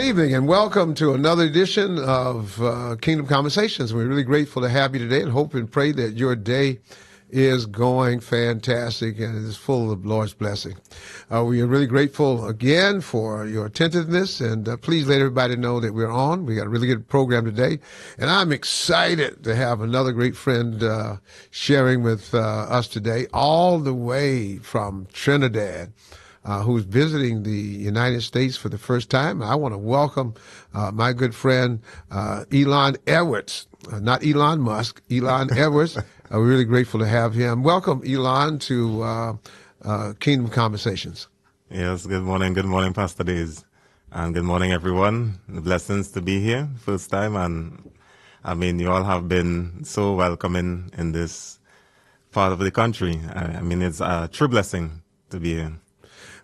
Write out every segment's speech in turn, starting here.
evening and welcome to another edition of Kingdom Conversations. We're really grateful to have you today and hope and pray that your day is going fantastic and is full of Lord's blessing. We are really grateful again for your attentiveness, and please let everybody know that we're on. We got a really good program today, and I'm excited to have another great friend sharing with us today, all the way from Trinidad. Who's visiting the United States for the first time. I want to welcome my good friend Elon Edwards, not Elon Musk, Elon Edwards. We're really grateful to have him. Welcome, Elon, to Kingdom Conversations. Yes, good morning, Pastor Days. And good morning, everyone. Blessings to be here, first time. And I mean, you all have been so welcoming in this part of the country. I mean, it's a true blessing to be here.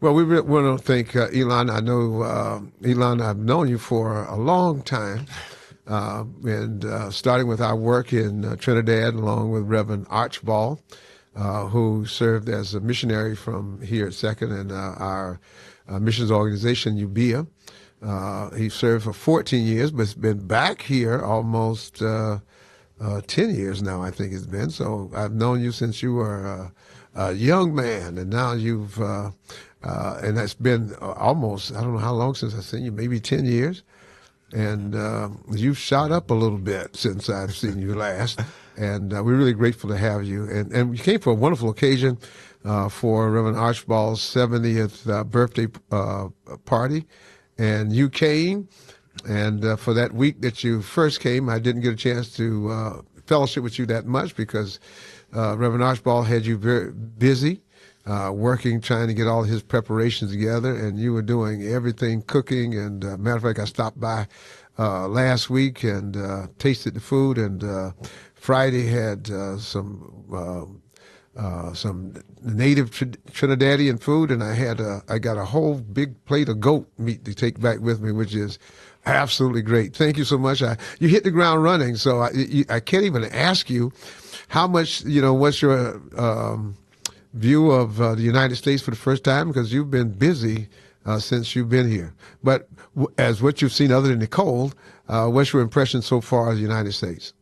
Well, we want to thank Elon. I know, Elon, I've known you for a long time, and starting with our work in Trinidad, along with Reverend Archibald, who served as a missionary from here at Second and our missions organization, UBEA. He served for 14 years, but has been back here almost 10 years now, I think it's been. So I've known you since you were a young man, and now you've... and that's been almost, I don't know how long since I've seen you, maybe 10 years. And you've shot up a little bit since I've seen you last. And we're really grateful to have you. And you came for a wonderful occasion for Reverend Archibald's 70th birthday party. And you came, and for that week that you first came, I didn't get a chance to fellowship with you that much because Reverend Archibald had you very busy. Working, trying to get all his preparations together, and you were doing everything, cooking. And matter of fact, I stopped by last week and tasted the food. And Friday had some native Trinidadian food, and I got a whole big plate of goat meat to take back with me, which is absolutely great. Thank you so much. You hit the ground running, so I can't even ask you how much. What's your view of the United States for the first time, because you've been busy since you've been here. But as what you've seen other than the cold, what's your impression so far of the United States?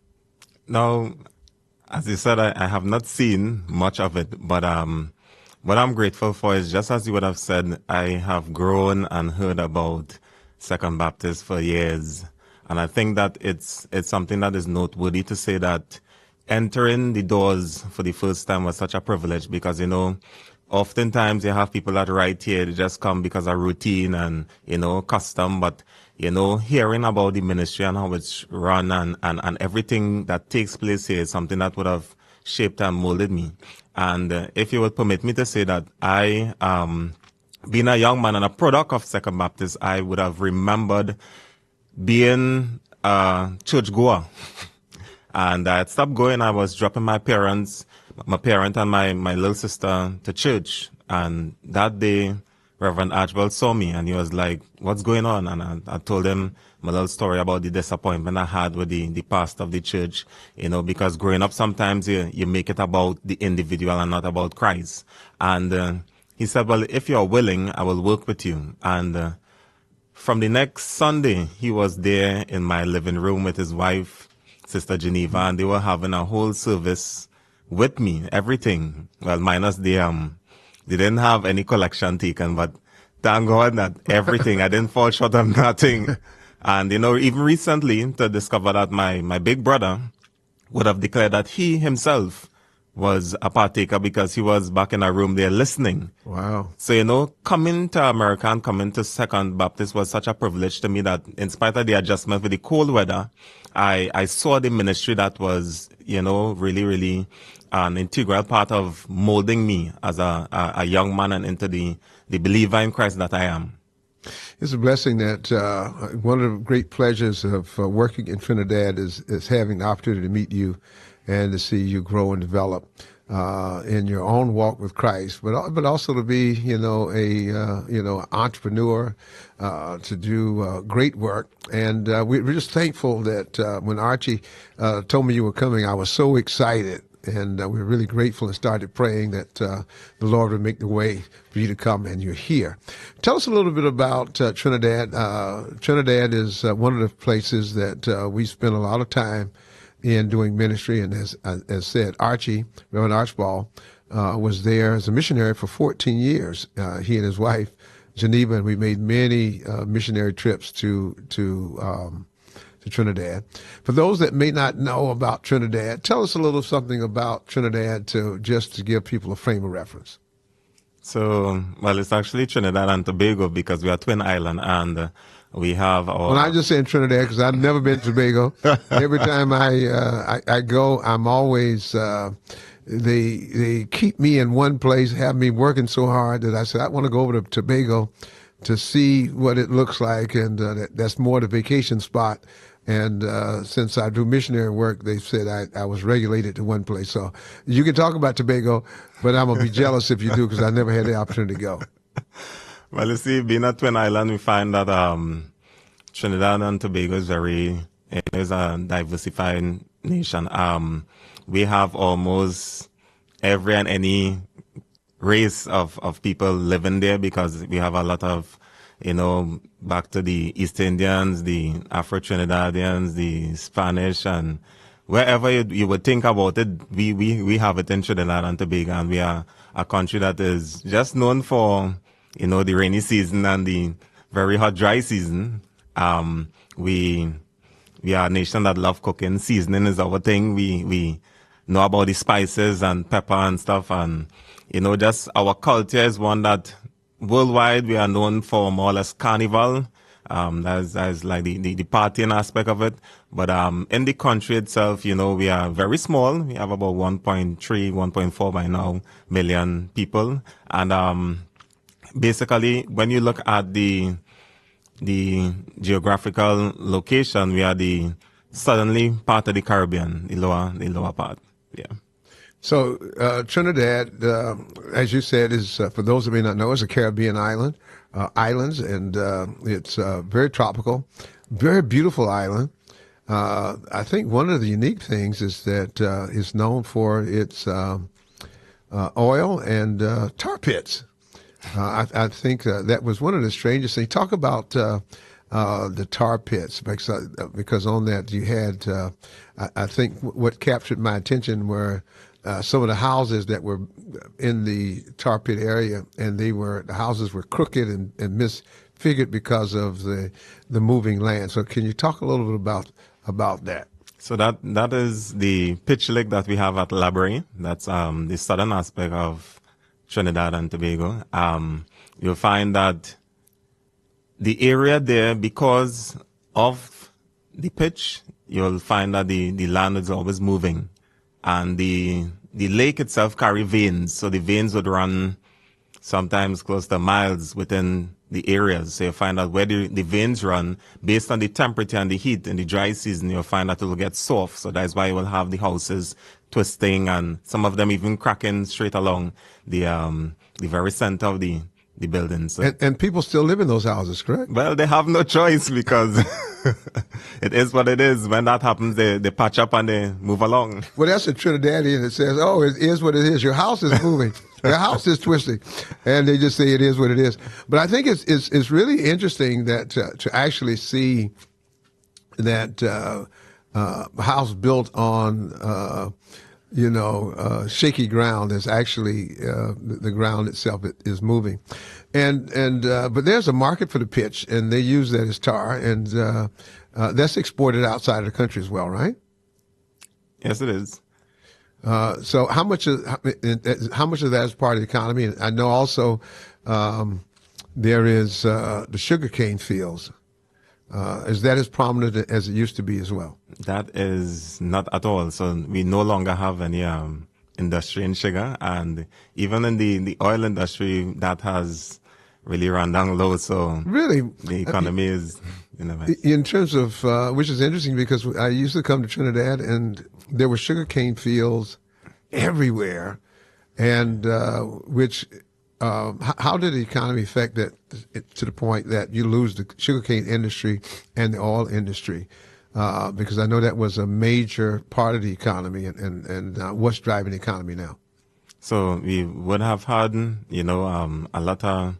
Now, as you said, I have not seen much of it, but what I'm grateful for is, just as you would have said, I have grown and heard about Second Baptist for years. And I think that it's something that is noteworthy to say that entering the doors for the first time was such a privilege, because, oftentimes you have people that right here, they just come because of routine and, custom, but, hearing about the ministry and how it's run and everything that takes place here is something that would have shaped and molded me. And if you would permit me to say that I, being a young man and a product of Second Baptist, I would have remembered being a churchgoer. And I had stopped going. I was dropping my parent and my little sister to church. And that day, Reverend Archibald saw me and he was like, "What's going on?" And I told him my little story about the disappointment I had with the pastor of the church, because growing up, sometimes you make it about the individual and not about Christ. And he said, "Well, if you're willing, I will work with you." And from the next Sunday, he was there in my living room with his wife, Sister Geneva, and they were having a whole service with me, everything. Well, minus they didn't have any collection taken, but thank God that everything, I didn't fall short of nothing. And, even recently to discover that my big brother would have declared that he himself was a partaker because he was back in a room there listening. Wow. So, coming to America and coming to Second Baptist was such a privilege to me that in spite of the adjustment with the cold weather, I saw the ministry that was, really, really an integral part of molding me as a young man and into the believer in Christ that I am. It's a blessing that one of the great pleasures of working in Trinidad is having the opportunity to meet you and to see you grow and develop in your own walk with Christ, but also to be, an entrepreneur, to do great work. And we're just thankful that when Archie told me you were coming, I was so excited and we're really grateful and started praying that the Lord would make the way for you to come, and you're here. Tell us a little bit about Trinidad. Trinidad is one of the places that we spend a lot of time in doing ministry, and as said, Reverend Archibald, was there as a missionary for 14 years. He and his wife, Geneva, and we made many missionary trips to Trinidad. For those that may not know about Trinidad, tell us a little something about Trinidad to give people a frame of reference. So, well, it's actually Trinidad and Tobago because we are twin island, and we have our... Well, I'm just saying Trinidad because I've never been to Tobago. Every time I go, I'm always... They keep me in one place, have me working so hard that I said, I want to go over to Tobago to see what it looks like, and that's more the vacation spot. And since I do missionary work, they said I was regulated to one place. So you can talk about Tobago, but I'm going to be jealous if you do because I never had the opportunity to go. Well, you see, being a twin island, we find that Trinidad and Tobago is a diversified nation. We have almost every and any race of people living there because we have a lot of, back to the East Indians, the Afro-Trinidadians, the Spanish, and wherever you would think about it, we have it in Trinidad and Tobago, and we are a country that is just known for, the rainy season and the very hot dry season. We are a nation that love cooking. Seasoning is our thing. We know about the spices and pepper and stuff, and just our culture is one that worldwide we are known for more or less carnival. That's like the partying aspect of it. But in the country itself, we are very small. We have about 1.3, 1.4 by now million people, and basically when you look at the geographical location, we are the southerly part of the Caribbean, the lower part. Yeah. So Trinidad, as you said, is for those who may not know, is a Caribbean islands, and it's very tropical, very beautiful island. I think one of the unique things is that it's known for its oil and tar pits. I think that was one of the strangest things. Talk about the tar pits, because on that you had, I think what captured my attention were some of the houses that were in the tar pit area, and the houses were crooked and misfigured because of the moving land. So can you talk a little bit about that? So that is the pitch lake that we have at Labray. That's the southern aspect of Trinidad and Tobago. You'll find that the area there, because of the pitch, you'll find that the land is always moving. And the lake itself carry veins. So the veins would run sometimes close to miles within the areas. So you find out where the veins run based on the temperature and the heat. In the dry season, you'll find that it will get soft. So that's why you will have the houses twisting and some of them even cracking straight along the very center of the buildings. So, and people still live in those houses, correct? well, they have no choice because it is what it is. When that happens, they patch up and they move along. Well, that's a Trinidadian that says, oh, it is what it is. Your house is moving. Your house is twisting. And they just say it is what it is. But I think it's really interesting that to actually see that house built on shaky ground is actually the ground itself is moving, but there's a market for the pitch, and they use that as tar, and that's exported outside of the country as well, right? Yes, it is. So how much of that is part of the economy? And I know also there is the sugarcane fields. Is that as prominent as it used to be as well? That is not at all. So we no longer have any industry in sugar, and even in the oil industry, that has really run down low. So really, the economy is in terms of which is interesting because I used to come to Trinidad and there were sugarcane fields everywhere, and which. How did the economy affect that to the point that you lose the sugarcane industry and the oil industry? Because I know that was a major part of the economy and what's driving the economy now. So we would have had, a lot of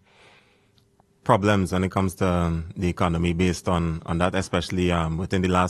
problems when it comes to the economy based on that, especially within the last